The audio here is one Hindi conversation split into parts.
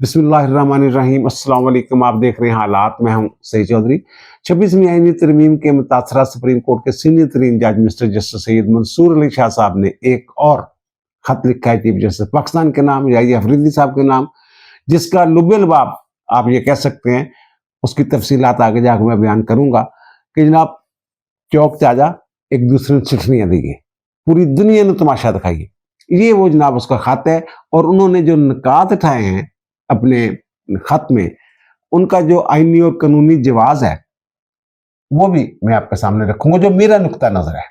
बिस्मिल्लाहिर्रहमानिर्रहीम। अस्सलाम वालेकुम। आप देख रहे हैं हालात। मैं हूं सईद चौधरी। 26वीं आईनी तरमीम के मुतासरा सुप्रीम कोर्ट के सीनियर तरीन जज मिस्टर जस्टिस सैयद मंसूर अली शाह साहब ने एक और खत लिखा है चीफ जस्टिस पाकिस्तान के नाम या अफरीदी साहब के नाम, जिसका लुबेलबाब आप ये कह सकते हैं। उसकी तफसीलात आगे जाकर मैं बयान करूंगा कि जनाब चौक चाचा एक दूसरे ने चिट्ठियां दी है, पूरी दुनिया ने तमाशा दिखाई। ये वो जनाब उसका खत है और उन्होंने जो निकात उठाए हैं अपने खत में, उनका जो आईनी और कानूनी जवाज है वो भी मैं आपके सामने रखूंगा। जो मेरा नुक्ता नजर है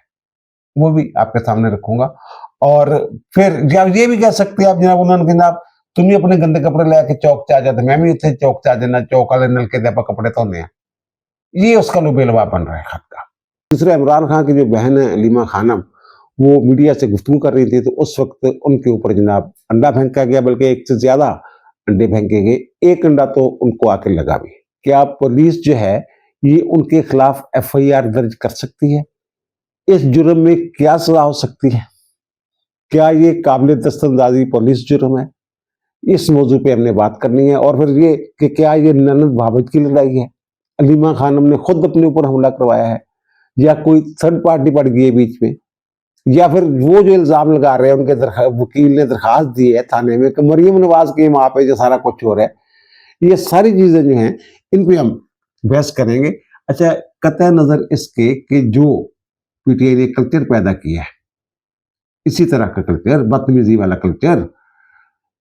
वो भी आपके सामने रखूंगा। और फिर जब ये भी कह सकते हैं आप जनाब, उन्होंने जनाब तुम भी अपने गंदे कपड़े लेके चौक चा जाते, मैं भी उसे चौक चा देना, चौक वाले नल के दे कपड़े धोने हैं। ये उसका लुबेलवा बन रहा है खत का। दूसरे इमरान खान की जो बहन है अलीमा खानम, वो मीडिया से गुफ्तगू कर रही थी, तो उस वक्त उनके ऊपर जनाब अंडा फेंका गया, बल्कि एक से ज्यादा अंडे फेंके गए। एक अंडा तो उनको आके लगा भी। क्या पुलिस जो है ये उनके खिलाफ FIR दर्ज कर सकती है? इस जुर्म में क्या सजा हो सकती है? क्या ये काबिल दस्तंदाजी पुलिस जुर्म है? इस मौजू पे हमने बात करनी है। और फिर ये कि क्या ये ननद भाभत की लड़ाई है, अलीमा खानम ने खुद अपने ऊपर हमला करवाया है, या कोई थर्ड पार्टी पड़ गई है बीच में, या फिर वो जो इल्जाम लगा रहे हैं उनके वकील ने दरखास्त दी है थाने में कि मरियम नवाज के वहां पे जो सारा कुछ हो रहा है, ये सारी चीजें जो हैं इन पे हम बहस करेंगे। अच्छा, कतई नजर इसके कि जो PTI ने कल्चर पैदा किया है, इसी तरह का कल्चर, बदतमीजी वाला कल्चर,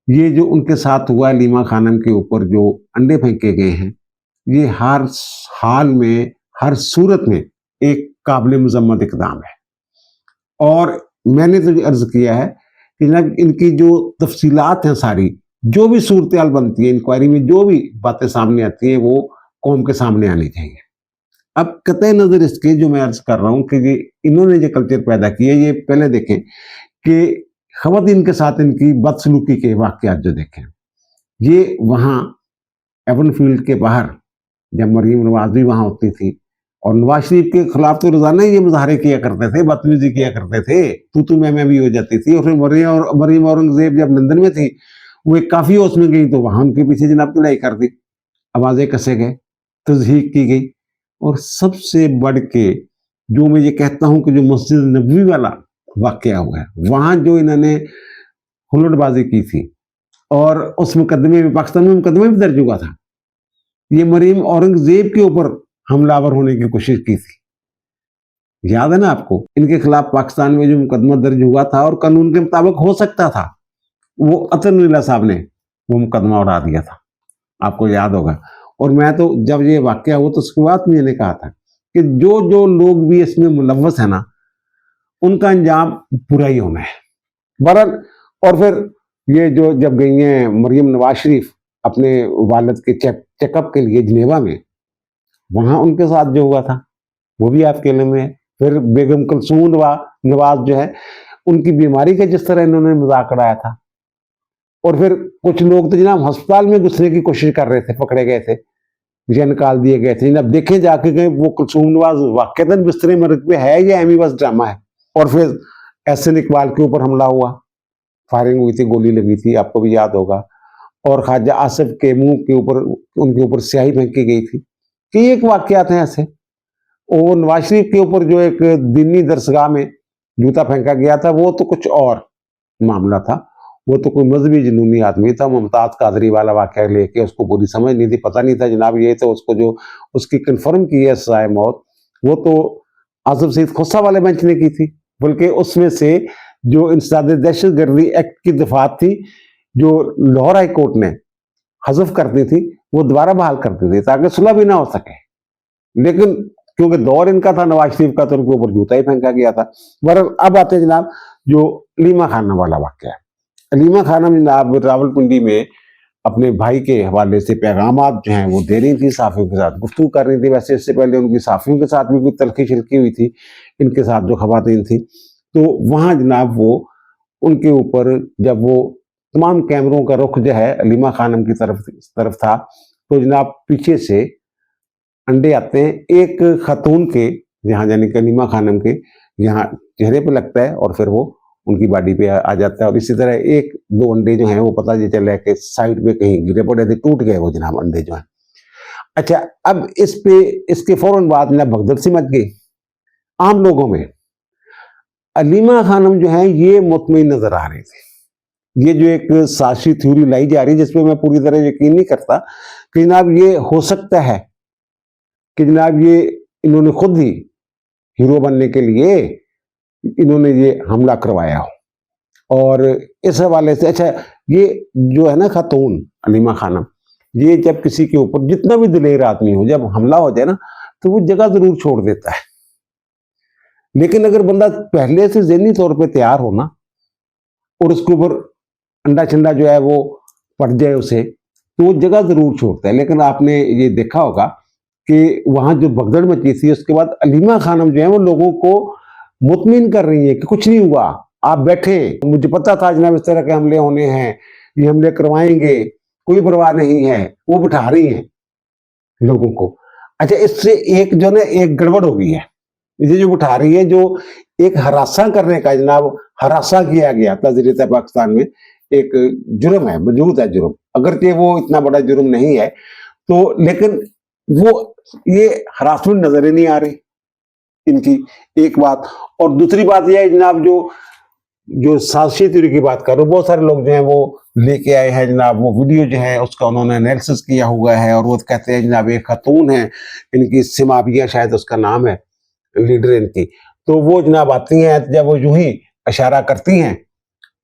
ये जो उनके साथ हुआ लीमा खानम के ऊपर जो अंडे फेंके गए हैं, ये हर हाल में हर सूरत में एक काबिल मजम्मत इकदाम है। और मैंने तो अर्ज किया है कि जनाब इनकी जो तफसीलात हैं सारी, जो भी सूरत बनती है इंक्वायरी में, जो भी बातें सामने आती हैं, वो कौम के सामने आनी चाहिए। अब कतई नजर इसके जो मैं अर्ज कर रहा हूँ कि ये इन्होंने जो कल्चर पैदा किया, ये पहले देखें कि खवातीन के साथ इनकी बदसलूकी के वाकयात जो देखें, ये वहाँ एवन फील्ड के बाहर जब मरीम नवाज भी वहाँ होती थी और नवाज शरीफ के खिलाफ तो रोजाना ये मुजाहरे किया करते थे, बदतमीजी किया करते थे, तू मैं भी हो जाती थी। और फिर मरीम औरंगजेब जब लंदन में थी, वो एक काफी हाउस में गई तो वहां उनके पीछे जनाब लड़ाई कर दी, आवाजें कसे गए, तजहीक की गई। और सबसे बढ़ के जो मैं ये कहता हूं कि जो मस्जिद नबवी वाला वाकया हुआ है, वहां जो इन्होंने हुल्लड़बाजी की थी और उस मुकदमे में पाकिस्तान में मुकदमा भी दर्ज हुआ था, ये मरीम औरंगजेब के ऊपर हमलावर होने की कोशिश की थी। याद है ना आपको? इनके खिलाफ पाकिस्तान में जो मुकदमा दर्ज हुआ था और कानून के मुताबिक हो सकता था, वो अतर नीला साहब ने वो मुकदमा उड़ा दिया था, आपको याद होगा। और मैं तो जब ये वाकया हुआ तो उसके बाद मैंने कहा था कि जो जो लोग भी इसमें मुलव्वस है ना, उनका अंजाम बुरा ही होना है। बहरहाल, और फिर ये जो जब गई हैं मरियम नवाज शरीफ अपने वालिद के चेकअप के लिए जिनेवा में, वहां उनके साथ जो हुआ था वो भी आपके लिए में है। फिर बेगम कुलसूम नवाज जो है, उनकी बीमारी का जिस तरह इन्होंने मजाक उड़ाया था, और फिर कुछ लोग तो जनाब अस्पताल में घुसने की कोशिश कर रहे थे, पकड़े गए थे या निकाल दिए गए थे। जनाब देखें जाके गए वो कुलसूम नवाज वाकईतन बिस्तरे में पे है या एमी बस ड्रामा है। और फिर एहसन इकबाल के ऊपर हमला हुआ, फायरिंग हुई थी, गोली लगी थी, आपको भी याद होगा। और ख्वाजा आसिफ के मुंह के ऊपर, उनके ऊपर स्याही फेंकी गई थी। कि एक वाकयात हैं ऐसे। और नवाज शरीफ के ऊपर जो एक दीनी दरसगाह में जूता फेंका गया था, वो तो कुछ और मामला था। वो तो कोई मजहबी जुनूनी आदमी था, मुमताज कादरी वाला वाकया लेके उसको पूरी समझ नहीं थी, पता नहीं था जनाब। ये तो उसको जो उसकी कंफर्म की है सजाए मौत, वो तो आसिफ सईद खुस्सा वाले बेंच ने की थी। बल्कि उसमें से जो इंसदाद दहशतगर्दी एक्ट की दफात थी, जो लाहौर हाई कोर्ट ने हजफ करती थी, वो दोबारा बहाल करती थी ताकि सुलह भी ना हो सके। लेकिन क्योंकि दौर इनका था नवाज शरीफ का, तो उनके ऊपर जूता ही फेंका गया था। बहरहाल, अब आते हैं जनाब जो अलीमा खानम वाला वाकया है। अलीमा खानम जनाब रावलपिंडी में अपने भाई के हवाले से पैगामात जो हैं वो दे रही थी, साफियों के साथ गुफ्तगू कर रही थी। वैसे इससे पहले उनकी साफियों के साथ भी कोई तलखी छिलकी हुई थी, इनके साथ जो खवातीन थी। तो वहां जनाब वो उनके ऊपर जब वो तमाम कैमरों का रुख जो है अलीमा खानम की तरफ था, तो जनाब पीछे से अंडे आते हैं एक खतून के, यहाँ यानी कि अलीमा खानम के यहाँ चेहरे पे लगता है और फिर वो उनकी बॉडी पे आ जाता है। और इसी तरह एक दो अंडे जो हैं वो पता ये चला कि साइड पे कहीं गिरे पड़े थे, टूट गए वो जनाब अंडे जो हैं। अच्छा, अब इस पे इसके फौरन बाद ना भगदड़ सी मच गई आम लोगों में। अलीमा खानम जो है ये मुतमईन नजर आ रही थी। ये जो एक साजिशी थ्योरी लाई जा रही है जिसपे मैं पूरी तरह यकीन नहीं करता कि जनाब ये हो सकता है कि जनाब ये इन्होंने खुद ही हीरो बनने के लिए इन्होंने ये हमला करवाया हो। और इस हवाले से अच्छा, ये जो है ना खातून अलीमा खानम, ये जब किसी के ऊपर जितना भी दिलेर आदमी हो, जब हमला हो जाए ना तो वो जगह जरूर छोड़ देता है। लेकिन अगर बंदा पहले से ज़हनी तौर पे तैयार हो ना और उसके ऊपर अंडा चंडा जो है वो पड़ जाए उसे, तो वो जगह जरूर छोड़ता है। लेकिन आपने ये देखा होगा कि वहां जो भगदड़ मची थी उसके बाद अलीमा खानम जो है वो लोगों को मुतमिन कर रही है कि कुछ नहीं हुआ, आप बैठे, मुझे पता था जनाब इस तरह के हमले होने हैं, ये हमले करवाएंगे, कोई परवाह नहीं है, वो बिठा रही है लोगों को। अच्छा, इससे एक जो ना एक गड़बड़ हो गई है, ये जो उठा रही है, जो एक हरासा करने का जनाब हरासा किया गया था ज़रिए पाकिस्तान में, एक जुर्म है, मौजूद है जुर्म, अगरचे वो इतना बड़ा जुर्म नहीं है तो, लेकिन वो ये हरासमेंट नजर ही नहीं आ रही इनकी, एक बात। और दूसरी बात यह है जनाब, जो जो साजिशी थ्योरी की बात करो, बहुत सारे लोग जो हैं वो लेके आए हैं जनाब, वो वीडियो जो है उसका उन्होंने एनालिसिस किया हुआ है और वो कहते हैं जनाब एक खातून है, इनकी सिमाबिया शायद उसका नाम है, लीडर इनकी, तो वो जनाब आती हैं, जब वो यूं ही इशारा करती हैं,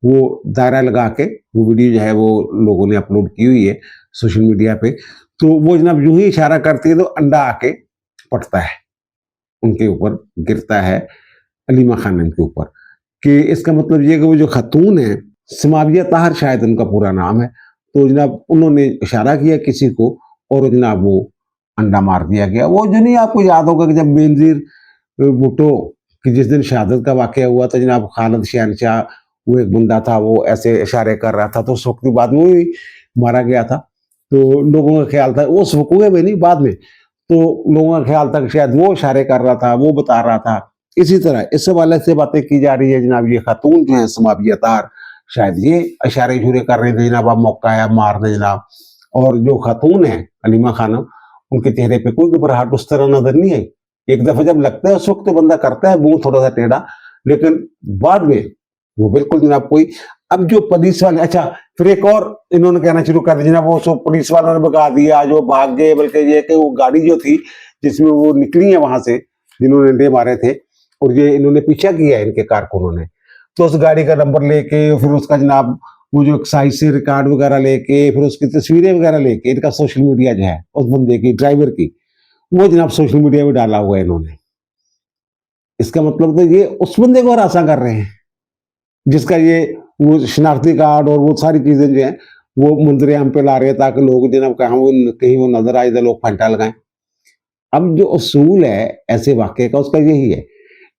वो दायरा लगा के वो वीडियो जो है वो लोगों ने अपलोड की हुई है सोशल मीडिया पे, तो वो जनाब यूं ही इशारा करती है तो अंडा आके पड़ता है उनके ऊपर, गिरता है अलीमा खानम के ऊपर। कि इसका मतलब ये कि वो जो खातून है, सिमाविया ताहर शायद उनका पूरा नाम है, तो जनाब उन्होंने इशारा किया किसी को और जनाब वो अंडा मार दिया गया। वो जो नहीं, आपको याद होगा कि जब बेनजीर भुट्टो की जिस दिन शहादत का वाकया हुआ था जनाब, खालिद शहनशाह वो एक बंदा था, वो ऐसे इशारे कर रहा था, तो उस वक्त बाद में भी मारा गया था। तो लोगों का ख्याल था, उस वकूए में नहीं, बाद में, तो लोगों का ख्याल था कि शायद वो इशारे कर रहा था, वो बता रहा था। इसी तरह इस हवाले से बातें की जा रही है जनाब, ये खातून जो है समाविया तार, शायद ये इशारे इशूरे कर रहे थे जनाब, अब मौका है मार दे जनाब। और जो खातून है अलीमा खानम, उनके चेहरे पे कोई घबराहट उस तरह नजर नहीं आई। एक दफा जब लगता है उस वक्त तो बंदा करता है मुंह थोड़ा सा टेढ़ा, लेकिन बाद में वो बिल्कुल जनाब कोई। अब जो पुलिस वाले, अच्छा फिर एक और इन्होंने कहना शुरू कर दिया जनाब, वो सब पुलिस वालों ने भगा दिया, जो भाग गए, बल्कि ये कि वो गाड़ी जो थी जिसमें वो निकली है वहां से जिन्होंने अंडे मारे थे, और ये इन्होंने पीछा किया इनके कारकुनों ने, तो उस गाड़ी का नंबर लेके फिर उसका जनाब वो जो एक्साइज से रिकॉर्ड वगैरह लेके फिर उसकी तस्वीरें वगैरह लेके इनका सोशल मीडिया जो है उस बंदे की, ड्राइवर की, वो जनाब सोशल मीडिया में डाला हुआ है इन्होंने। इसका मतलब तो ये उस बंदे को हरासा कर रहे हैं जिसका ये वो शनाख्ती कार्ड और वो सारी चीजें जो है वो मुंजरे हम पे ला रहे हैं, ताकि लोग जनाब कहीं वो नजर आए तो लोग फंटा लगाएं। अब जो उसूल है ऐसे वाक्य का उसका यही है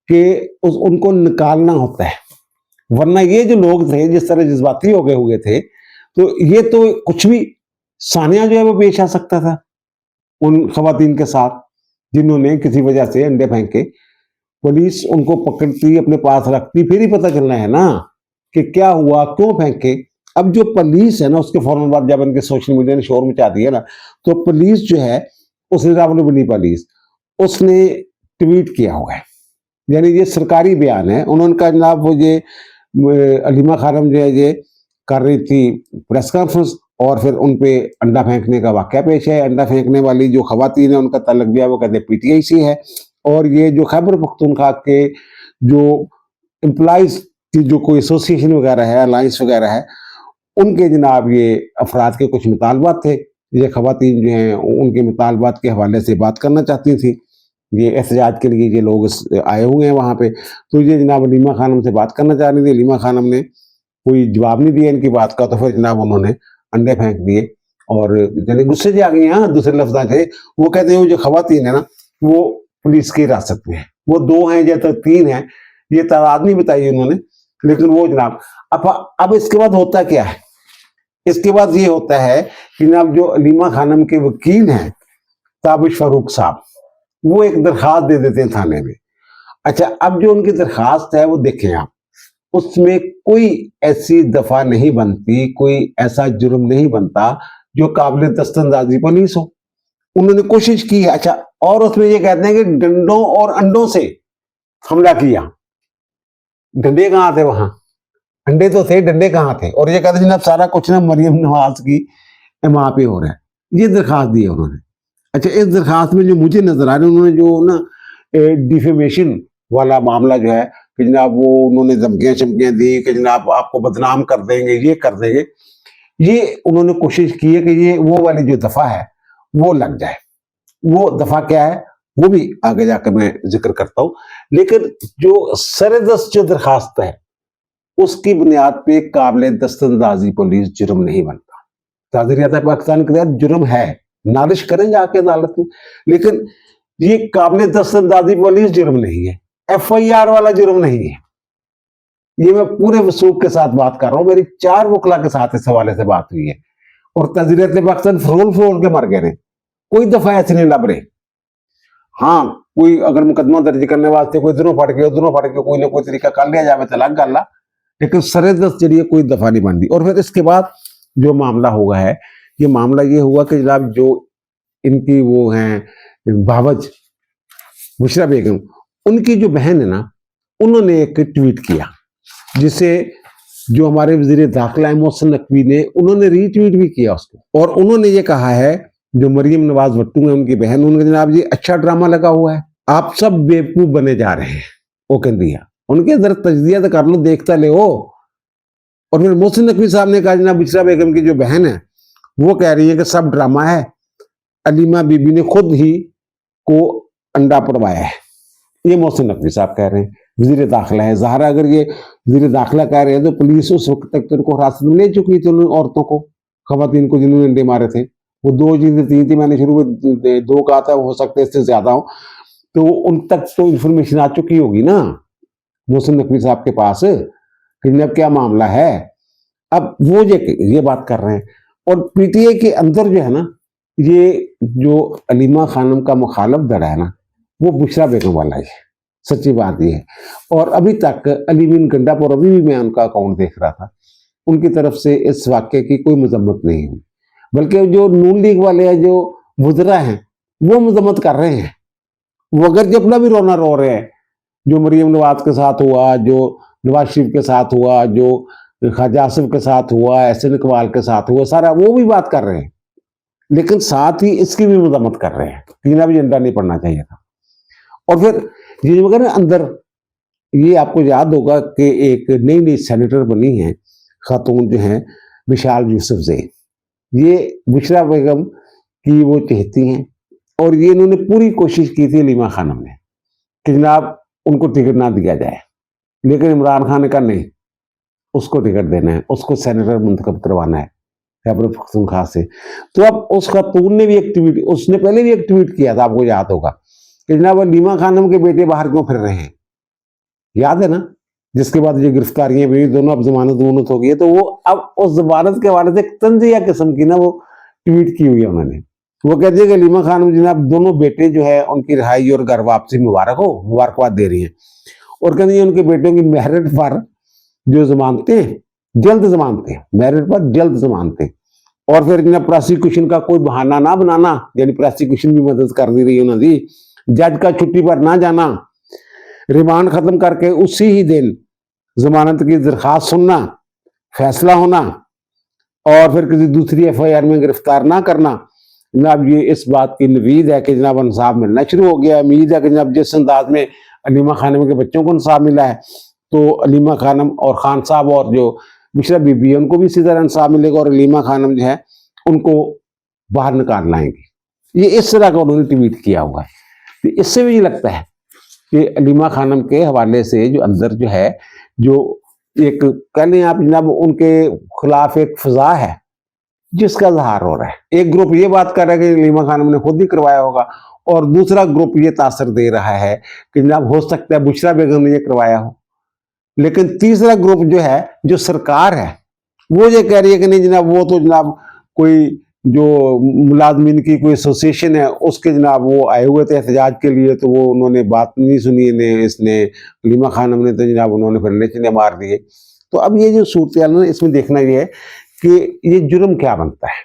कि उनको निकालना होता है, वरना ये जो लोग थे जिस तरह जज्बाती हो गए हुए थे, तो ये तो कुछ भी सानिया जो है वो पेश आ सकता था उन खवातीन के साथ जिन्होंने किसी वजह से अंडे फेंके, पुलिस उनको पकड़ती, अपने पास रखती, फिर ही पता चलना है ना कि क्या हुआ, क्यों फेंके। अब जो पुलिस है ना, उसके फौरन बाद जब इनके सोशल मीडिया ने शोर मचा दिया ना, तो पुलिस जो है उसने, रावलपिंडी पुलिस, उसने ट्वीट किया हुआ है, यानी ये सरकारी बयान है, उन्होंने कहा जनाब वो ये अलीमा खानम जो है ये कर रही थी प्रेस कॉन्फ्रेंस और फिर उन पे अंडा फेंकने का वाकया पेश है। अंडा फेंकने वाली जो खवातीन है उनका तल्लक भी है, वो कहते पीटीआई से है, और ये जो खैबर पख्तूनख्वा के जो एम्प्लॉइज की जो कोई एसोसिएशन वगैरह है, अलायंस वगैरह है, उनके जनाब ये अफराद के कुछ मुतालबात थे, ये खवातीन जो हैं उनके मुतालबात के हवाले से बात करना चाहती थी, ये एहतजाज के लिए ये लोग आए हुए हैं वहाँ पे, तो ये जनाब अलीमा खानम से बात करना चाह रही थी। अलीमा खानम ने कोई जवाब नहीं दिया इनकी बात का, तो फिर जनाब उन्होंने अंडे फेंक दिए और यानी गुस्से से आ गई। हाँ, दूसरे लफ्जा थे, वो कहते हैं वो जो खवातीन है ना वो पुलिस की हिरासत में है, वो 2 हैं या तो 3 हैं, ये तादाद नहीं बताई उन्होंने, लेकिन वो जनाब अब इसके बाद होता क्या है, इसके बाद ये होता है कि जनाब जो अलीमा खानम के वकील हैं ताबिश फारूक साहब, वो एक दरखास्त दे देते हैं थाने में। अच्छा, अब जो उनकी दरखास्त है वो देखें आप, उसमें कोई ऐसी दफा नहीं बनती, कोई ऐसा जुर्म नहीं बनता जो काबिल दस्तंदाजी पुलिस हो। उन्होंने कोशिश की है। अच्छा, और उसमें ये कहते हैं कि डंडों और अंडों से हमला किया। डंडे कहां थे वहां? अंडे तो थे, डंडे कहां थे? और ये कहते जनाब सारा कुछ ना मरियम नवाज की वहां पे हो रहा है। ये दरखास्त दी है उन्होंने। अच्छा, इस दरखास्त में जो मुझे नजर आ रहे हैं, उन्होंने जो ना डिफेमेशन वाला मामला जो है कि जनाब वो उन्होंने धमकियां चमकियां दी कि जनाब आपको बदनाम कर देंगे, ये कर देंगे, ये उन्होंने कोशिश की है कि ये वो वाली जो दफा है वो लग जाए। वो दफा क्या है वो भी आगे जाकर मैं जिक्र करता हूं। लेकिन जो सरदस्त जो दरखास्त है उसकी बुनियाद पे काबिल दस्तंदाजी पुलिस जुर्म नहीं बनता। ताज़रियात पाकिस्तान के तहत जुर्म है, नालिश करें जाके अदालत में, लेकिन ये काबिल दस्तंदाजी पुलिस जुर्म नहीं है, FIR वाला जुर्म नहीं है। ये मैं पूरे वसूख के साथ बात कर रहा हूं। मेरी 4 वकला के साथ इस हवाले से बात हुई है और ताज़रियात पाकिस्तान फरोल फरोल के मर गए। कोई दफा ऐसे नहीं लभ रहे। हाँ, कोई अगर मुकदमा दर्ज करने वास्ते कोई इधरों फट के कोई ना कोई तरीका कर लिया जाए तो अलग गल, लेकिन सरदस्त जरिए कोई दफा नहीं बनती। और फिर इसके बाद जो मामला हुआ है, ये मामला ये हुआ कि जनाब जो इनकी वो हैं बावज बुशरा बेगम, उनकी जो बहन है ना, उन्होंने एक ट्वीट किया जिसे जो हमारे वजीर दाखिला मोहसिन नकवी ने, उन्होंने रीट्वीट भी किया उसको। और उन्होंने ये कहा है, जो मरियम नवाज भट्टू है उनकी बहन, उनके जनाब जी अच्छा ड्रामा लगा हुआ है, आप सब बेवकूफ बने जा रहे हैं। वो कह दिया उनके जरा तजदिया तो कर लो, देखता ले हो। और फिर मोहसिन नकवी साहब ने कहा जनाब बुशरा बेगम की जो बहन है वो कह रही है कि सब ड्रामा है, अलीमा बीबी ने खुद ही को अंडा पड़वाया है। ये मोहसिन नकवी साहब कह रहे हैं, वजीर दाखिला है। ज़ाहिर अगर ये वजीर दाखिला कह रहे हैं तो पुलिस उस वक्त तक तो उनको हिरासत में ले चुकी थी, उन औरतों को, खवातीन को जिन्होंने अंडे मारे थे। वो 2 चीजें 3 थी, मैंने शुरू में 2 कहा था, हो सकता है इससे ज्यादा हो। तो उन तक तो इंफॉर्मेशन आ चुकी होगी ना मोहसिन नकवी साहब के पास कि जनाब क्या मामला है। अब वो ये बात कर रहे हैं। और PTI के अंदर जो है ना, ये जो अलीमा खानम का मुखालफ दड़ा है ना, वो बुशरा बेगम वाला है। सच्ची बात ये है। और अभी तक अलीमीन गंडापुर, अभी भी मैं उनका अकाउंट देख रहा था, उनकी तरफ से इस वाक्य की कोई मजम्मत नहीं हुई, बल्कि जो नून लीग वाले हैं, जो वुज़रा हैं, वो मजम्मत कर रहे हैं। वो अगर जब अपना भी रोना रो रहे हैं, जो मरियम नवाज के साथ हुआ, जो नवाज शरीफ के साथ हुआ, जो ख्वाजा आसिफ के साथ हुआ, एहसन इकबाल के साथ हुआ, सारा वो भी बात कर रहे हैं, लेकिन साथ ही इसकी भी मजम्मत कर रहे हैं कि जनाब झंडा नहीं पड़ना चाहिए था। और फिर ये मगर अंदर ये आपको याद होगा कि एक नई नई सेनेटर बनी है खातून जो है विशाल यूसुफजई, ये बुशरा बेगम की वो चहेती हैं। और ये इन्होंने पूरी कोशिश की थी अलीमा खानम ने कि जनाब उनको टिकट ना दिया जाए, लेकिन इमरान खान ने कहा नहीं, उसको टिकट देना है, उसको सेनेटर मुंतखब करवाना है खैबर पख्तूनख्वा से। तो अब उस खातून ने भी एक ट्वीट, उसने पहले भी एक ट्वीट किया था, आपको याद होगा कि जनाब अलीमा खानम के बेटे बाहर क्यों फिर रहे हैं, याद है ना, जिसके बाद ये गिरफ्तारियां भी दोनों, अब जमानत हो गई है। तो वो अब उस जमानत के हवाले से एक तंजिया किस्म की ना वो ट्वीट की हुई है उन्होंने। वो कहते हैं कि अलीमा खानम जनाब दोनों बेटे जो है उनकी रिहाई और घर वापसी मुबारक हो, मुबारकबाद दे रही हैं। और कहते हैं उनके बेटों की मेरिट पर जो जमानतें, जल्द जमानतें, मेरिट पर जल्द जमानतें। और फिर जनाब प्रोसिक्यूशन का कोई बहाना ना बनाना, यानी प्रोसिक्यूशन भी मदद कर दी रही है उन्होंने, जज का छुट्टी पर ना जाना, रिमांड खत्म करके उसी ही दिन जमानत की दरखास्त सुनना, फैसला होना, और फिर किसी दूसरी FIR में गिरफ्तार ना करना। जनाब ये इस बात की नवीद है कि जनाब इंसाफ मिलना शुरू हो गया। उम्मीद है कि जनाब जिस अंदाज में अलीमा खानम के बच्चों को इंसाफ मिला है, तो अलीमा खानम और खान साहब और जो बुशरा बीबी है उनको भी इसी तरह इंसाफ मिलेगा, और अलीमा खानम जो है उनको बाहर निकाल लाएंगे। ये इस तरह का उन्होंने ट्वीट किया हुआ है। तो इससे भी लगता है कि अलीमा खानम के हवाले से जो अंदर जो है, जो एक कह लें आप जनाब उनके खिलाफ एक फजा है जिसका इजहार हो रहा है। एक ग्रुप ये बात कर रहा है कि अलीमा खानम ने खुद ही करवाया होगा, और दूसरा ग्रुप ये तासर दे रहा है कि जनाब हो सकता है बुशरा बेगम ने ये करवाया हो। लेकिन तीसरा ग्रुप जो है, जो सरकार है, वो ये कह रही है कि नहीं जनाब वो तो जनाब कोई जो मुलाजमीन की कोई एसोसिएशन है उसके जनाब वो आए हुए थे एहतजाज के लिए, तो वो उन्होंने बात नहीं सुनी इसने हलीमा खानम ने, तो जनाब उन्होंने फिर लेचने मार दिए। तो अब ये जो सूरत हाल है इसमें देखना ये है कि ये जुर्म क्या बनता है।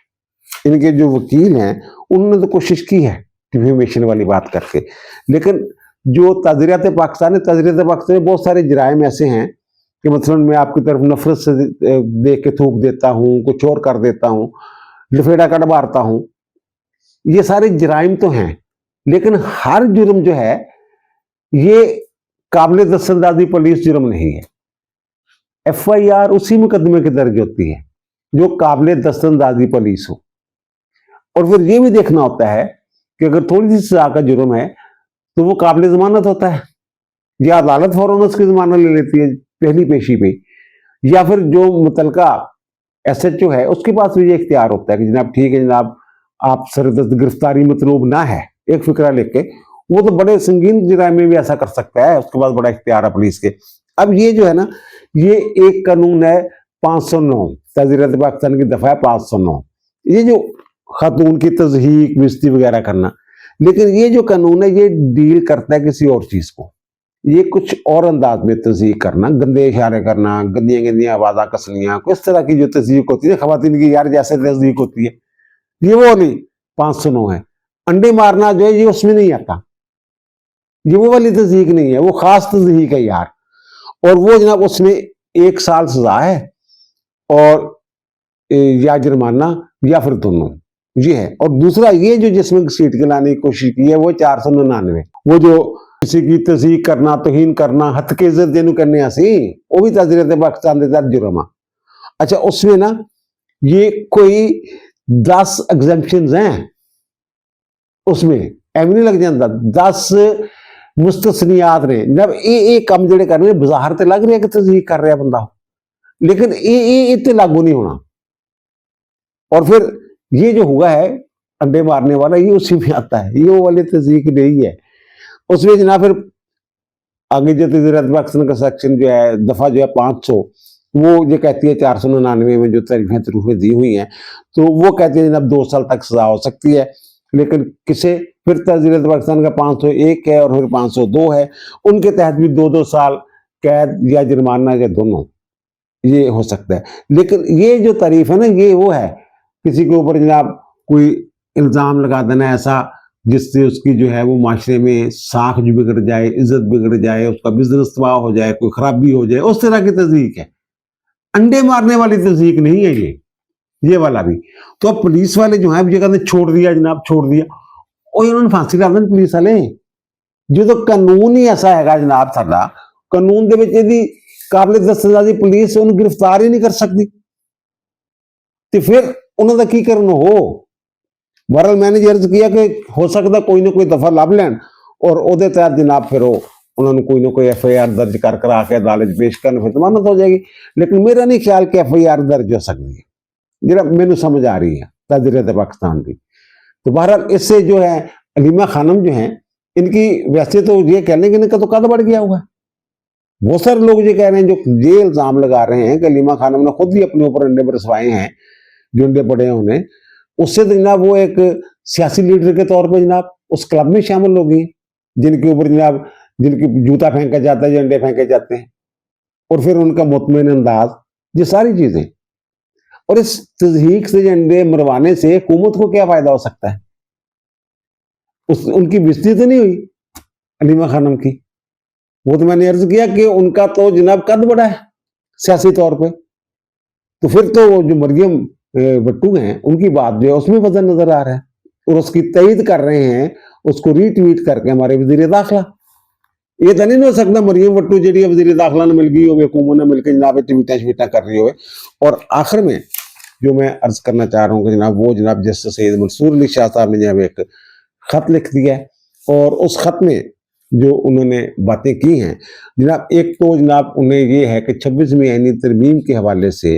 इनके जो वकील हैं उन्होंने तो कोशिश की है डिफेमेशन वाली बात करके, लेकिन जो तजरियात पाकिस्तान है, तजरियात पाकिस्तान में बहुत सारे जराइम ऐसे हैं कि मसलन मैं आपकी तरफ नफरत से देख के थूक देता हूँ, कुछ और कर देता हूँ, लफेड़ा कट मारता हूँ, ये सारे जराइम तो हैं, लेकिन हर जुर्म जो है ये काबिल दस्तंदाजी पुलिस जुर्म नहीं है। FIR उसी मुकदमे की दर्ज होती है जो काबिल दस्तंदाजी पुलिस हो। और फिर ये भी देखना होता है कि अगर थोड़ी सी सजा का जुर्म है तो वो काबिल जमानत होता है, या अदालत फौरन उसकी जमानत ले लेती है पहली पेशी पे, या फिर जो मुतलका SHO है उसके पास भी ये इख्तियार होता है कि जनाब ठीक है जनाब आप सरदस्त गिरफ्तारी मतलूब ना है, एक फिक्रा लेके वो तो बड़े संगीन जराइम में भी ऐसा कर सकता है, उसके पास बड़ा इख्तियार है पुलिस के। अब ये जो है ना, ये एक कानून है 509, तजरीत पाकिस्तान की दफा है 509, ये जो खातून की तज़हीक बेइज्जती वगैरह करना, लेकिन ये जो कानून है ये डील करता है किसी और चीज को, ये कुछ और अंदाज में तज़हीक करना, गंदे इशारे करना, गंदियां गंदियां आवाज़ा कसलियां, किस तरह की जो तज़हीक होती है खवातीन की यार जैसे तज़हीक होती है, ये वो वाली 509 है। अंडे मारना जो है ये उसमें नहीं आता, ये वो वाली तज़हीक नहीं है, वो खास तज़हीक है यार, और वो जनाब उसमें 1 साल सजा है और या जुर्माना या फिर दोनों, ये है। और दूसरा ये जो जिसमें सीट के लाने की कोशिश की है वो 499, वो जो किसी की तज़हीक करना, तौहीन करना, हद के इज्जत देनु करने आसी, वो भी तजरीत पाकिस्तान के तहत जुर्म। अच्छा, उसमें ना ये कोई 10 एग्जेम्पशंस हैं, उसमें एवं नहीं लग जाता 10 मुस्तस्नियात ने, जब ये काम जड़े कर रहे बाजार ते लग रहा है कि तज़हीक कर रहा बंदा, लेकिन ये इतने लागू नहीं होना। और फिर ये जो हुआ है अंडे मारने वाला, ये उसी में आता है, ये वो वाली तज़हीक नहीं है। उसमें जनाब फिर आगे जो तजरीत पाकिस्तान का सेक्शन जो है दफा जो है 500, वो ये कहती है 499 में जो तरीफें दी हुई हैं, तो वो कहती है जनाब 2 साल तक सजा हो सकती है, लेकिन किसे फिर तजरीत पाकिस्तान का 501 है और फिर 502 है, उनके तहत भी 2-2 साल कैद या जुर्माना या दोनों ये हो सकता है। लेकिन ये जो तारीफ है ना, ये वो है किसी के ऊपर जनाब कोई इल्ज़ाम लगा देना ऐसा जिससे उसकी जो है वो माशरे में साख जो बिगड़ जाए, इज्जत बिगड़ जाए, उसका बिजनेस तबाह हो जाए, कोई खराबी हो जाए, उस तरह की तज़हीक है। अंडे मारने वाली तज़हीक नहीं है ये वाला भी। तो अब पुलिस वाले जो है ये कहते छोड़ दिया जनाब, छोड़ दिया, और इन्होंने फांसी ला दी पुलिस वाले, जो तो कानून ही ऐसा है जनाब साडा, कानून दे विच यदि काबिल दस्तंदाजी पुलिस उन्हें गिरफ्तार ही नहीं कर सकती, तो फिर उन्होंने की करना हो। बहरहाल मैंने अर्ज किया कि हो सकता कोई ना कोई दफा लभ लैन और ओदे तहत जनाब फिर उन्होंने कोई ना कोई FIR दर्ज कर करा के अदालत पेश करने फिर जमानत हो जाएगी। लेकिन मेरा नहीं ख्याल कि FIR दर्ज हो सकती है, जरा मैंने समझ आ रही है तजरीत पाकिस्तान की। तो बहरहाल इससे जो है हलीमा खानम जो है, इनकी वैसे तो ये कहने के इनका तो कद बढ़ गया हुआ है। बहुत सारे लोग ये कह रहे हैं, जो ये इल्जाम लगा रहे हैं कि हलीमा खानम ने खुद ही अपने ऊपर अंडे बरसवाए हैं, जो अंडे पड़े हैं उन्हें, उससे तो जनाब वो एक सियासी लीडर के तौर पर जनाब उस क्लब में शामिल हो गई, जिनके ऊपर जनाब जिनकी जूता फेंका जाता है, जो अंडे फेंके जाते हैं, और फिर उनका मुतमईन अंदाज, ये सारी चीजें। और इस तज़हीक से अंडे मरवाने से हुकूमत को क्या फायदा हो सकता है? उनकी बेइज्जती तो नहीं हुई हलीमा खानम की? वो तो मैंने अर्ज किया कि उनका तो जनाब कद बड़ा है सियासी तौर पे, तो फिर तो वो जो मरियम भट्टू हैं उनकी बात जो है उसमें वजन नजर आ रहा है, और उसकी तईद कर रहे हैं, उसको रीट्वीट करके हमारे वजीर दाखिला। ये तो नहीं हो सकता मरियम भट्टू जी वजीर दाखिला ने मिल गई हो, हुकूमत ने मिलकर जनाब ट्वीटा शवीटा कर रही हो। और आखिर में जो मैं अर्ज करना चाह रहा हूँ कि जनाब वो जनाब जस्टिस सैयद मंसूर अली शाह साहब ने जनाब एक खत लिख दिया है, और उस खत में जो उन्होंने बातें की हैं जनाब, एक तो जनाब उन्हें ये है कि 26वीं आईनी तरमीम के हवाले से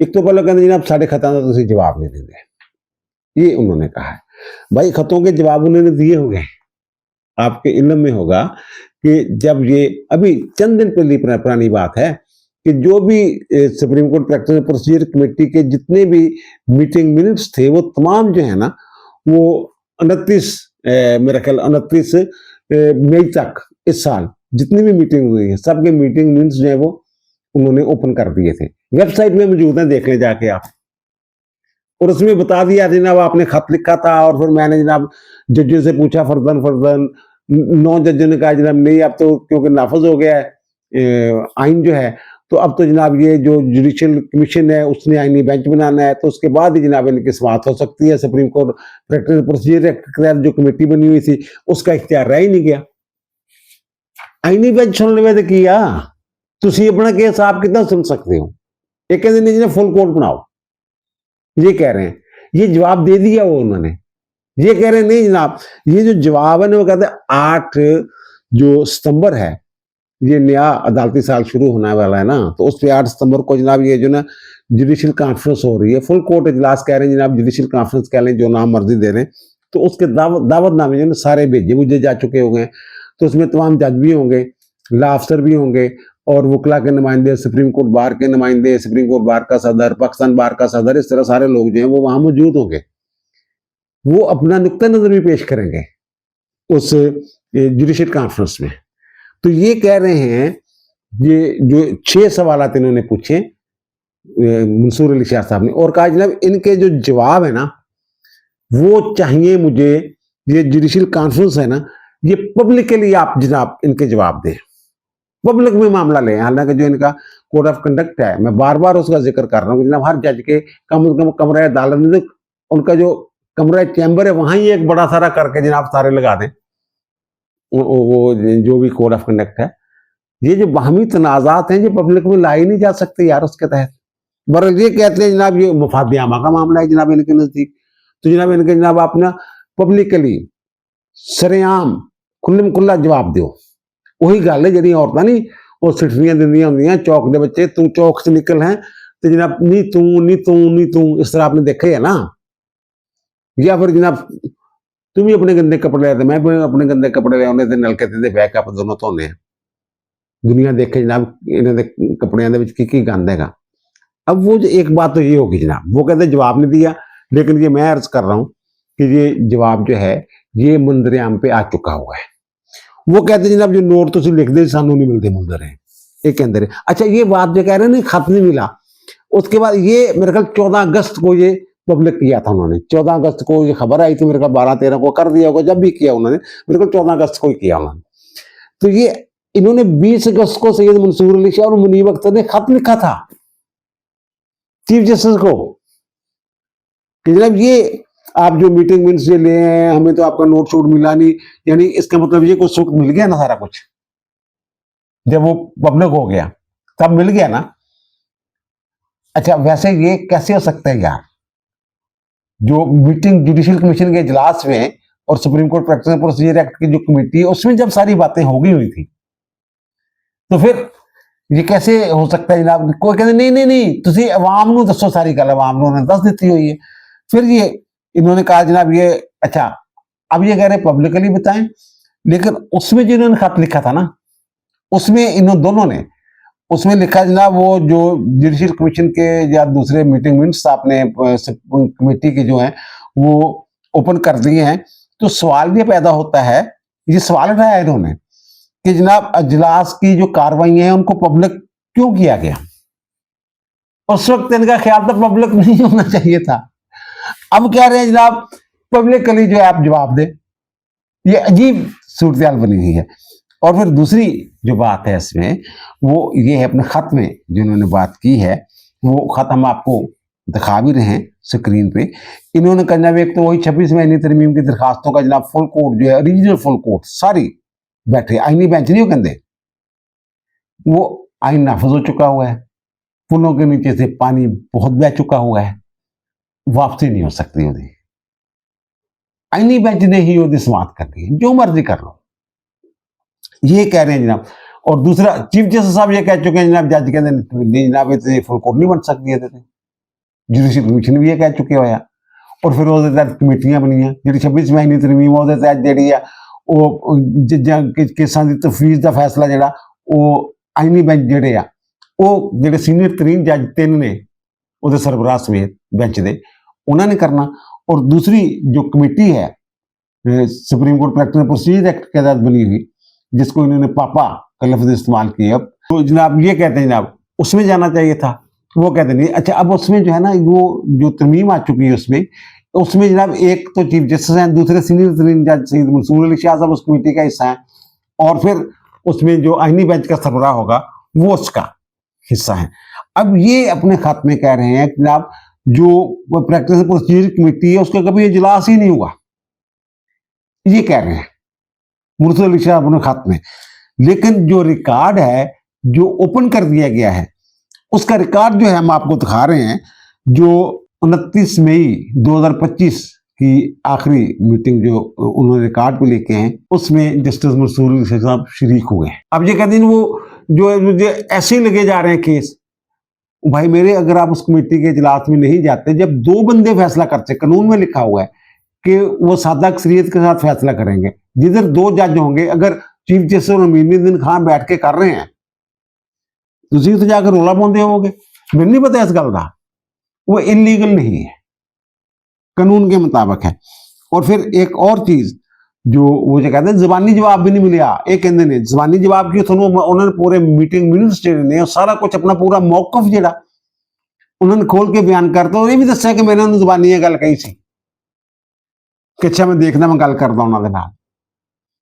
एक तो पहले कहते जनाब साढ़े खतों का तुम जवाब नहीं देंगे, ये उन्होंने कहा है। भाई खतों के जवाब उन्होंने दिए हो गए, आपके इल्म में होगा कि जब ये अभी चंद दिन पहले पुरानी बात है कि जो भी supreme court practice procedure committee के जितने भी मीटिंग मिनट्स थे वो तमाम जो है ना वो 29 मेरा ख्याल 29 मई तक इस साल जितनी भी मीटिंग हुई है सबके मीटिंग मिनट्स जो है वो उन्होंने ओपन कर दिए थे, वेबसाइट में मौजूद है, देख ले जाके आप। और उसमें बता दिया जनाब आपने खत लिखा था और फिर मैंने जनाब जजों से पूछा फर्दन फर्दन, 9 जजों ने कहा जनाब नहीं अब तो क्योंकि नाफज हो गया है आइन जो है, तो अब तो जनाब ये जो जुडिशियल कमीशन है उसने आईनी बेंच बनाना है, तो उसके बाद ही जनाब इनकी समाअत हो सकती है। Supreme court practice procedure act के तहत जो कमेटी बनी हुई थी उसका इख्तियार रह ही नहीं गया। आईनी बेंच सुनने में किया तुसी अपना केस आप कितना सुन सकते हो, एक कहते नहीं जी फुल कोर्ट बनाओ, ये कह रहे हैं, ये जवाब दे दिया वो उन्होंने, ये कह रहे हैं नहीं जनाब ये जो जवाब है ना वो कहते हैं 8 जो सितंबर है ये नया अदालती साल शुरू होने वाला है ना, तो उस पे 8 सितंबर को जनाब ये जो ना जुडिशियल कॉन्फ्रेंस हो रही है, फुल कोर्ट इजलास कह रहे हैं जनाब, जुडिशियल कॉन्फ्रेंस कह लें जो नाम मर्जी दे रहे हैं, तो उसके दावतनामे जो ना सारे भेजे मुझे जा चुके हो गए, तो उसमें तमाम जज भी होंगे, लॉ अफसर भी होंगे और वकला के नुमाइंदे, सुप्रीम कोर्ट बार के नुमाइंदे, सुप्रीम कोर्ट बार का सदर, पाकिस्तान बार का सदर, इस तरह सारे लोग जो हैं वो वहां मौजूद होंगे, वो अपना नुक्ता नजर भी पेश करेंगे उस जुडिशियल कॉन्फ्रेंस में। तो ये कह रहे हैं ये जो 6 सवाल इन्होंने पूछे मंसूर अली शाह साहब ने, और कहा जनाब इनके जो जवाब है ना वो चाहिए मुझे, ये जुडिशियल कॉन्फ्रेंस है ना ये पब्लिकली आप जनाब इनके जवाब दें, पब्लिक में मामला लें। हालांकि जो इनका कोड ऑफ कंडक्ट है मैं बार बार उसका जिक्र कर रहा हूँ जनाब, हर जज के कम से कम कमरा अदालत में उनका जो कमरा चैम्बर है वहां ही एक बड़ा सारा करके जनाब सारे लगा दें वो जो भी कोड ऑफ कंडक्ट है। ये जो बाहमी तनाजात हैं ये पब्लिक में लाई नहीं जा सकते यार उसके तहत, बरल ये कहते हैं जनाब ये मफाद आमा का मामला है जनाब इनके नजदीक, तो जनाब इनके जनाब अपना पब्लिकली सरेआम खुल्लम खुल्ला जवाब दो। वही गल है जी औरतां नहीं वो सिठरियां दिंदियां होंदियां चौक के बच्चे तू चौक से निकल है, तो जनाब नी तू नी तू नी तू इस तरह आपने देखे है ना, या फिर जनाब तुम भी अपने गंदे कपड़े ले मैं भी अपने गंदे कपड़े ले आने नलके ते बैक आप दोनों धोने हैं, दुनिया देखे जनाब इन्होंने कपड़े की गंद है। अब वो जो एक बात तो ये होगी जनाब, वो कहते जवाब नहीं दिया, लेकिन ये मैं अर्ज कर रहा हूं कि ये जवाब जो है ये मुंदरियाम पे आ चुका हुआ है। वो कहते जनाब जो नोट तुम लिखते सानू नहीं मिलते मुंदर है ये कहते रहे। अच्छा ये बात जो कह रहे हैं ना खत नहीं मिला, उसके बाद ये मेरे ख्याल 14 अगस्त को ये पब्लिक किया था उन्होंने, 14 अगस्त को ये खबर आई थी मेरे ख्याल 12-13 को कर दिया होगा, जब भी किया उन्होंने मेरे ख्याल 14 अगस्त को ही किया उन्होंने। तो ये इन्होंने 20 अगस्त को सैयद मंसूर अली शाह और मुनीब अख्तर ने खत लिखा था चीफ जस्टिस को कि जनाब ये आप जो मीटिंग मिनट्स से ले हैं हमें तो आपका नोट शोट मिला नहीं, यानी इसका मतलब ये कुछ सुख मिल गया ना सारा कुछ, जब वो पब्लिक हो गया तब मिल गया ना। अच्छा वैसे ये कैसे हो सकता है यार, जो मीटिंग जुडिशियल कमीशन के इजलास में और supreme court practice procedure act की जो कमेटी है उसमें जब सारी बातें हो गई हुई थी तो फिर ये कैसे हो सकता है जनाब, कोई कहते नहीं नहीं नहीं तुसी अवाम नू दसो सारी गल, अवाम ने दस दी हुई है। फिर ये इन्होंने कहा जनाब ये अच्छा अब ये कह रहे पब्लिकली बताएं, लेकिन उसमें जो इन्होंने खत लिखा था ना उसमें इन दोनों ने उसमें लिखा जनाब वो जो जुडिशियल कमीशन के या दूसरे मीटिंग मिनट्स आपने कमेटी के जो है वो ओपन कर दिए हैं, तो सवाल ये पैदा होता है, ये सवाल उठाया इन्होंने कि जनाब अजलास की जो कार्रवाई है उनको पब्लिक क्यों किया गया, उस वक्त इनका ख्याल तो पब्लिक नहीं होना चाहिए था। अब कह रहे हैं जनाब पब्लिकली जो है आप जवाब दें, ये अजीब सूरत बनी हुई है। और फिर दूसरी जो बात है इसमें वो ये है अपने खत में जो इन्होंने बात की है वो खत हम आपको दिखा भी रहे हैं स्क्रीन पे। इन्होंने कहा जनाब एक तो वही 26 आईनी तरमीम की दरखास्तों का जनाब फुल कोर्ट जो है ओरिजिनल फुल कोर्ट सारी बैठे, आईनी बेंच नहीं हो कहते, वो आइन नाफज हो चुका हुआ है, पुलों के नीचे से पानी बहुत बह चुका हुआ है, वापसी नहीं हो सकती होती, आईनी बेंच ने ही वो समाप्त कर दी, जो मर्जी कर लो, ये कह रहे हैं जनाब। और दूसरा चीफ जस्टिस साहब ये कह चुके हैं जनाब, जज कहते हैं जनाब इतने फुल कोर्ट नहीं बन सकती है, जुडिशियल कमीशन भी ये कह चुके होया। और फिर वो कमेटियां बनिया जी 26 महीने तरमीम वो तहत जी वो जजा केसां की तफवीज़ का फैसला जोड़ा वो आईनी बेंच जोड़े ਉਹ ਜਿਹੜੇ ਸੀਨੀਅਰ ਤਰੀਨ ਜੱਜ ਤਿੰਨ ਨੇ ਉਹਦੇ ਸਰਬਰਾਹ ਸਮੇਤ ਬੈਂਚ ਦੇ ਉਹਨਾਂ ਨੇ करना। और दूसरी जो कमेटी है supreme court practice procedure act के तहत बनी हुई, जिसको इन्होंने पापा का लफ्ज इस्तेमाल किया, अब तो जनाब ये कहते हैं जनाब उसमें जाना चाहिए था, वो कहते नहीं। अच्छा, अब उसमें जो है ना वो जो तरमीम आ चुकी है उसमें जनाब एक तो चीफ जस्टिस हैं, दूसरे सीनियर तरीन जज सईद मंसूर अली शाह साहब उस कमेटी का हिस्सा है, और फिर उसमें जो आईनी बेंच का सरबराह होगा वो उसका हिस्सा है। अब ये अपने खत में कह रहे हैं कि जनाब जो प्रैक्टिस प्रोसीजर कमेटी है उसका कभी इजलास ही नहीं हुआ, ये कह रहे हैं मुर्तजा अली शाह अपने खत में। लेकिन जो रिकॉर्ड है जो ओपन कर दिया गया है उसका रिकॉर्ड जो है हम आपको दिखा रहे हैं, जो 29 मई 2025 की आखिरी मीटिंग जो उन्होंने रिकॉर्ड पे लेके हैं उसमें जस्टिस मंसूर अली शाह साहब शरीक हुए हैं। अब ये कहते हैं वो जो मुझे ऐसे ही लगे जा रहे हैं केस, भाई मेरे अगर आप उस कमेटी के इजलास में नहीं जाते, जब दो बंदे फैसला करते, कानून में लिखा हुआ है कि वो सादा अक्सरियत के साथ फैसला करेंगे, जिधर दो जज होंगे, अगर चीफ जस्टिस और अमीनुद्दीन खान बैठ के कर रहे हैं तुम तो जाकर रोला पाते होगे, मैंने नहीं पता इस गल का, वो इलीगल नहीं है, कानून के मुताबिक है। और फिर एक और चीज जो वो जो कहते हैं जबानी जवाब भी नहीं मिला, एक कहते ने जबानी जवाब की उन्होंने पूरे मीटिंग मिनट्स ने सारा कुछ अपना पूरा मौकफ जिहड़ा उन्होंने खोल के बयान करता, और ये भी दस्या कि मैंने उन्होंने जबानी ये गल कही सी कि अच्छा मैं देखना मैं गल करदा उन्होंने नाल।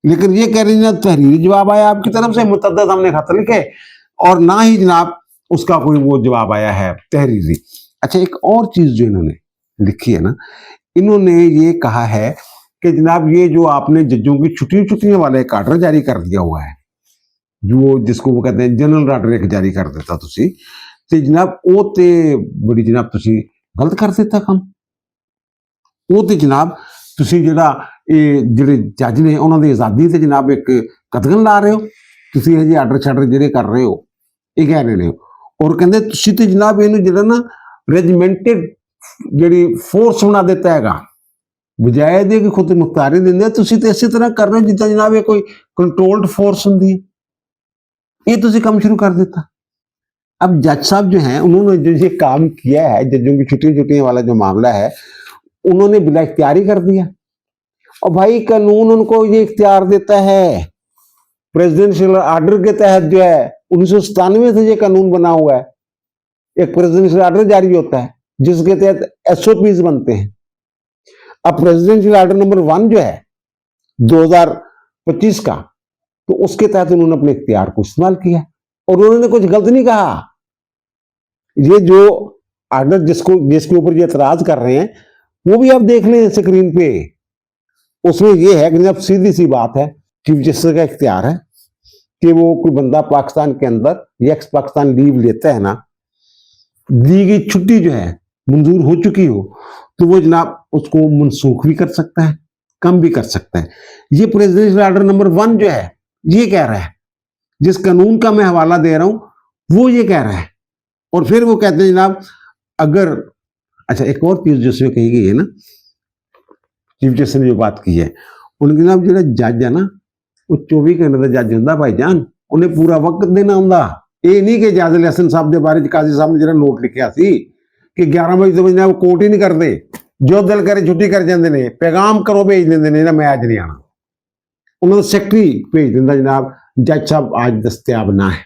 लेकिन ये कह रही ना तहरीरी जवाब आया आपकी तरफ से, मुतअद्दिद हमने खत लिखे, और ना ही जनाब उसका कोई वो जवाब आया है तहरीरी। अच्छा, एक और चीज जो इन्होंने लिखी है ना, इन्होंने ये कहा है कि जनाब ये जो आपने जजों की छुट्टियां वाला एक आर्डर जारी कर दिया हुआ है, जो जिसको वो कहते हैं जनरल आर्डर एक जारी कर देता तुसी, ते जनाब वो ते बड़ी जनाब तुसी गलत कर देता काम। वो ते जनाब तुसी जिहड़ा ਜਿਹੜੇ जज ने उन्होंने आज़ादी से जनाब एक कतगन ला रहे हो, तुसी ये आर्डर शार्डर ਜਿਹੜੇ कर रहे हो ये कह रहे हो, और कहते तुसी ते जनाब इहनूं ਜਿਹੜਾ ना रेजिमेंटेड ਜਿਹੜੀ फोर्स बना देता हैगा, बजाय दे कि खुद मुख्तारी देंगे, तुसी तो इसी तरह कर रहे हो जितना जनाब ये कोई कंट्रोल्ड फोर्स होंगी है, ये तुसी काम शुरू कर देता। अब जज साहब जो हैं उन्होंने जो ये काम किया है, जजों की छुट्टियां वाला जो मामला है उन्होंने बिला इख्तियारी कर दिया, और भाई कानून उनको ये इख्तियार देता है, प्रेसिडेंशियल आर्डर के तहत जो है 1997 से ये कानून बना हुआ है, एक प्रेसिडेंशियल आर्डर जारी होता है जिसके तहत SOPs बनते हैं। अब प्रेसिडेंशियल आर्डर नंबर 1 जो है 2025 का, तो उसके तहत उन्होंने अपने इख्तियार को इस्तेमाल किया, और उन्होंने कुछ गलत नहीं कहा। ये जो आर्डर जिसके ऊपर ये एतराज कर रहे हैं वो भी आप देख लें स्क्रीन पे, उसमें ये है कि जब सीधी सी बात है चीफ जस्टिस का इख्तियार है कि वो कोई बंदा पाकिस्तान के अंदर या एक्स पाकिस्तान लीव लेता है ना, दी गई छुट्टी जो है मंजूर हो चुकी हो तो वो जनाब उसको मनसूख भी कर सकता है, कम भी कर सकता है। ये प्रेसिडेंशियल आर्डर नंबर 1 जो है ये कह रहा है, जिस कानून का मैं हवाला दे रहा हूं वो ये कह रहा है। और फिर वो कहते हैं जनाब अगर, अच्छा एक और चीज जिसमें कही गई है ना, चीफ जस्टिस ने जो बात की है, उनके जनाब जो जज है ना वो 24 घंटे का जज होंगे भाईजान, उन्हें पूरा वक्त देना होंगे। ये नहीं कि जाजिल हसन साहब के बारे काजी साहब ने जो नोट लिखा सी कि 11 बजे तो बजे वो कोर्ट ही नहीं करते, जो दिल करे छुट्टी कर जाते हैं, पैगाम करो भेज देंगे ने ना मैं आज नहीं आना, उन्होंने सैकटरी भेज दिता जनाब जज साहब आज दस्तियाब ना है,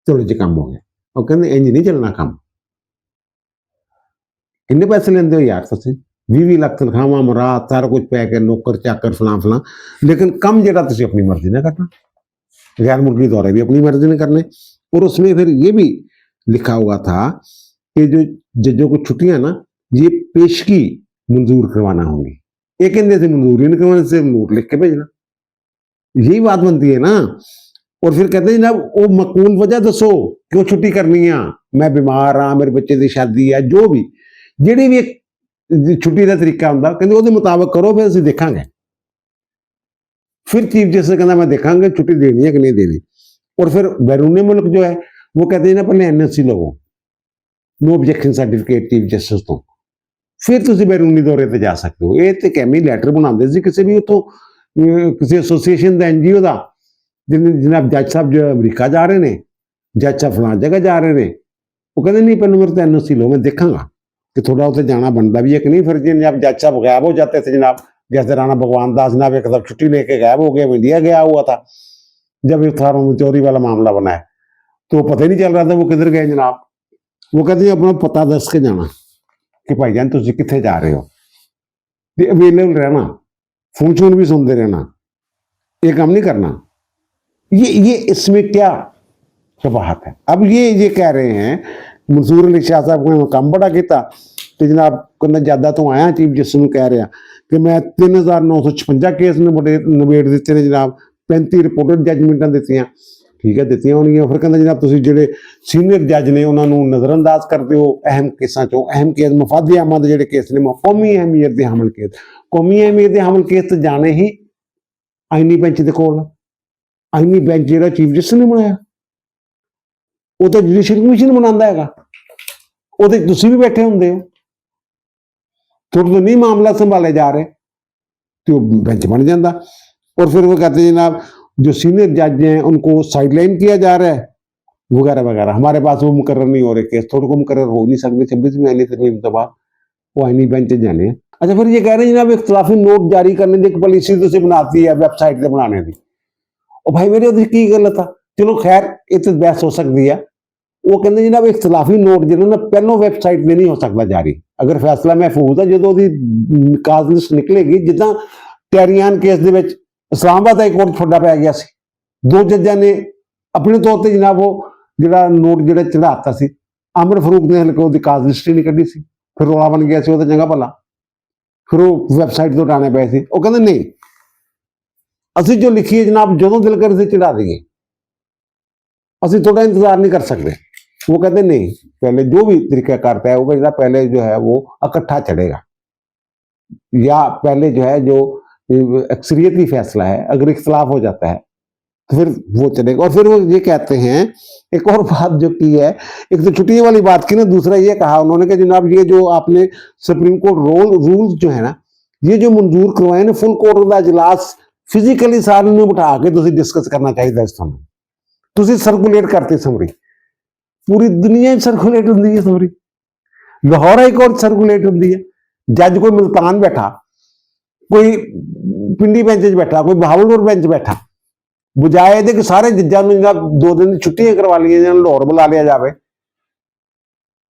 थोड़े जो काम हो गया। और कहते इंज नहीं चलना काम, किन्ने पैसे लेंदे हो यार तुसीं, 20 लाख तनखावां मराद सारा कुछ पै के नौकर चाकर फलां फलां, लेकिन कम जो तुसीं अपनी मर्जी ना करना, गैर मुल्की दौरे भी अपनी मर्जी ने करने। और उसमें फिर ये भी लिखा हुआ था कि जो जजों को छुट्टियां ना ये पेशगी मंजूर करवाना होंगी, एक कहते से मंजूरी नहीं करवाने से नोट लिख के भेजना, यही बात बनती है ना। और फिर कहते हैं जनाब वो मकबूल वजह दसो क्यों छुट्टी करनी है, मैं बीमार हाँ, मेरे बच्चे की शादी है, जो भी जी भी एक छुट्टी का तरीका होंगे कहते वो मुताबिक करो, फिर असं देखांगे। फिर चीफ जस्टिस कहना मैं देखांगे छुट्टी देनी है कि नहीं देनी। और फिर बैरूनी मुल्क जो है वो कहते हैं ना पहले NSC लो, no objection certificate chief justice तो, फिर तुम बैरूनी दौरे पर जा सकते हो। ये तो कैमी लैटर बनाते किसी भी उतो किसी एसोसीएशन का NGO का, जनाब जज साहब जो अमरीका जा रहे हैं जज साहब फलां जगह जा रहे ने, वो कहते नहीं पहले मेरे तो एनओसी लो, मैं देखांगा कि थोड़ा उत्थे जाना बनता भी है कि नहीं। फिर जनाब जज साहब गायब हो जाते थे जनाब, जैसे राणा भगवान दास जनाब एक दफा छुट्टी लेके गायब हो गया, इंडिया गया हुआ था जब अखबारों में चोरी वाला मामला बना है, तो पता ही नहीं चल रहा था वो किधर गए जनाब। वो कहते अपना पता दस के जाना कि भाईजान तुम कितने जा रहे हो, अवेलेबल रहना, फोन शोन भी सुनते रहना, ये काम नहीं करना। ये इसमें क्या शबाहत है? अब ये कह रहे हैं मंसूर अली शाह साहब ने काम बड़ा किया तो जनाब कहना ज्यादा तो आया चीफ जस्टिस ਨੂੰ कह रहा कि मैं 3956 केस ਨਿਬੇੜ ਦਿੱਤੇ ਨੇ जनाब, 35 ਰਿਪੋਰਟਡ ਜੱਜਮੈਂਟਾਂ ਦਿੱਤੀਆਂ। ਠੀਕ ਹੈ, ਦਿੱਤੀਆਂ ਹੋਣਗੀਆਂ। ਫਿਰ ਕਹਿੰਦਾ ਜਨਾਬ ਤੁਸੀਂ ਜਿਹੜੇ ਸੀਨੀਅਰ ਜੱਜ ਨੇ ਉਹਨਾਂ ਨੂੰ ਨਜ਼ਰਅੰਦਾਜ਼ ਕਰਦੇ ਹੋ ਅਹਿਮ ਕੇਸਾਂ ਚੋਂ। ਅਹਿਮ ਕੇਸ ਮਫਾਦੀ ਅਹਿਮਦ ਦੇ ਜਿਹੜੇ ਕੇਸ ਨੇ ਕੌਮੀ ਅਹਿਮੀਅਤ ਦੇ ਹਮਲ ਕੇਸ, ਕੌਮੀ ਅਹਿਮੀਅਤ ਦੇ ਹਮਲ ਕੇਸ ਤੇ ਜਾਣੇ ਹੀ ਆਈਨੀ ਬੈਂਚ ਦੇ ਕੋਲ। ਆਈਨੀ ਬੈਂਚ ਜਿਹੜਾ ਚੀਫ ਜਸਟਿਸ ਨੇ ਬਣਾਇਆ ਉਹ ਤਾਂ ਜੁਡੀਸ਼ੀਅਲ ਕਮਿਸ਼ਨ ਬਣਾਉਂਦਾ ਹੈਗਾ, ਉਹਦੇ ਤੁਸੀਂ ਵੀ ਬੈਠੇ ਹੁੰਦੇ ਹੋ, ਤੁਹਾਡੇ ਤੋਂ नहीं मामला संभाले जा रहे तो बेंच बन जाता। और फिर वो कहते हैं जनाब जो सीनियर जज हैं उनको साइडलाइन किया जा रहा है वगैरह वगैरह। हमारे पास वो मुकर्रर नहीं हो रहे केस, थोड़े को मुकर्रर हो नहीं सकते 26वीं आईनी तरमीम के बाद वो आईनी बेंच जाने। अच्छा, फिर ये कह रहे हैं जनाब इख्तलाफी नोट जारी करने की पॉलिसी तो बनाती है वैबसाइट से बनाने की। और भाई मेरे उधर की गलत था, चलो खैर ये तो बहस हो सकती है। वो कहते जनाब इख्तलाफी नोट जो ना पहलों वैबसाइट में नहीं हो सकता जारी, अगर फैसला महफूज है जो काज लिस्ट निकलेगी। जिदा टैरियान केस के इस्लामाबाद हाई कोर्ट छोटा पै गया सी, दो जजा ने अपने तौर पर जनाब वो जो नोट जो चढ़ाता सी, आमिर फरूक ने हल्के उसकी काज लिस्ट ही नहीं कढ़ी सी, फिर रौला बन गया सी, चंगा भला फिर वो वैबसाइट तो हटाने पे सी। वो कहते नहीं असी जो लिखिए जनाब जो दिल कर से चढ़ा दिए, असी थोड़ा इंतजार नहीं कर सकते। वो कहते नहीं पहले जो भी तरीका करता है वो पहले जो है वो इकट्ठा चढ़ेगा, या पहले जो है जो अक्सरियती फैसला है अगर इख्तलाफ हो जाता है तो फिर वो चलेगा। और फिर वो ये कहते हैं एक और बात जो की है, एक तो छुट्टियों वाली बात की ना, दूसरा ये कहा उन्होंने कि जनाब ये जो आपने सुप्रीम कोर्ट रूल्स जो है ना ये जो मंजूर करवाए ना, फुल कोर्ट का इजलास फिजिकली सारे ने बिठा के तुम डिस्कस करना चाहिए। तुम सर्कुलेट करते समरी पूरी दुनिया सर्कुलेट होंगी है summary, Lahore high court circulate होंगी है। जज कोई मुल्तान बैठा, कोई पिंडी बेंच बैठा, कोई बहावलपुर बेंच बैठा, बजाए कि सारे जजा 2 दिन छुट्टियां करवा ली लाहौर बुला लिया जाए,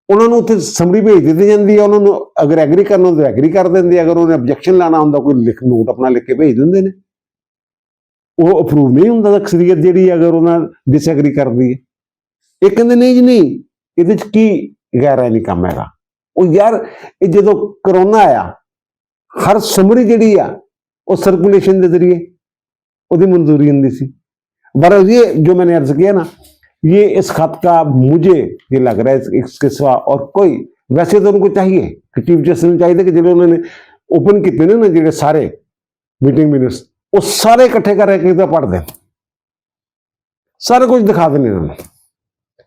उन्होंने उत्थे समरी भेज दी जाती है। उन्होंने अगर एग्री करना तो एग्री कर देंगे, अगर उन्हें ऑब्जेक्शन लाना होंगे कोई नोट अपना लिख के भेज देंगे, वो अप्रूव नहीं होंगे अक्सरियत जी अगर उन्हें डिसएग्री कर दी है। ये कहते नहीं जी नहीं ये की गैर नहीं काम है। यार जो करोना आया हर समरी जी वो सर्कुलेशन के जरिए वो मंजूरी होंगी सी। बरस ये जो मैंने अर्ज किया ना, ये इस खत का मुझे ये लग रहा है इसके सिवा और कोई, वैसे तो उनको चाहिए कि चीफ जस्टिस ने चाहिए कि जो उन्होंने ओपन किए ना जो सारे मीटिंग मिनट्स वो सारे इकट्ठे करके तो पढ़ दें, सारा कुछ दिखा देने इन्होंने।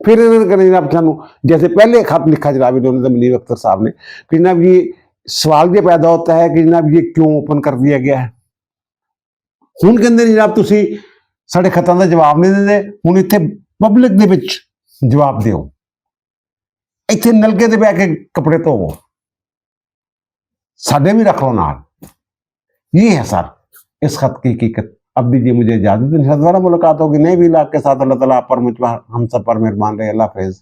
फिर इन्होंने कहना जनाब सानू जैसे पहले खत लिखा जनाब इन्होंने मुनीर अख्तर साहब ने कि जनाब ये सवाल ये पैदा होता है कि जनाब ये क्यों ओपन कर दिया गया है। हुण कहते जनाब तुसी साडे खतां दा जवाब नहीं देंदे, हुण इत्थे पब्लिक दे विच जवाब दिओ, इत्थे नलके ते बैठ के कपड़े धोवो, साडे भी रख लो नाल। ये है सर इस खत की हकीकत। अब दीजिए मुझे इजाजत, दोबारा मुलाकात होगी नए भी इलाके के साथ। अल्लाह ताला आप पर मुझ पर हम सब पर मेहरबान रहे। अल्लाह हाफिज़।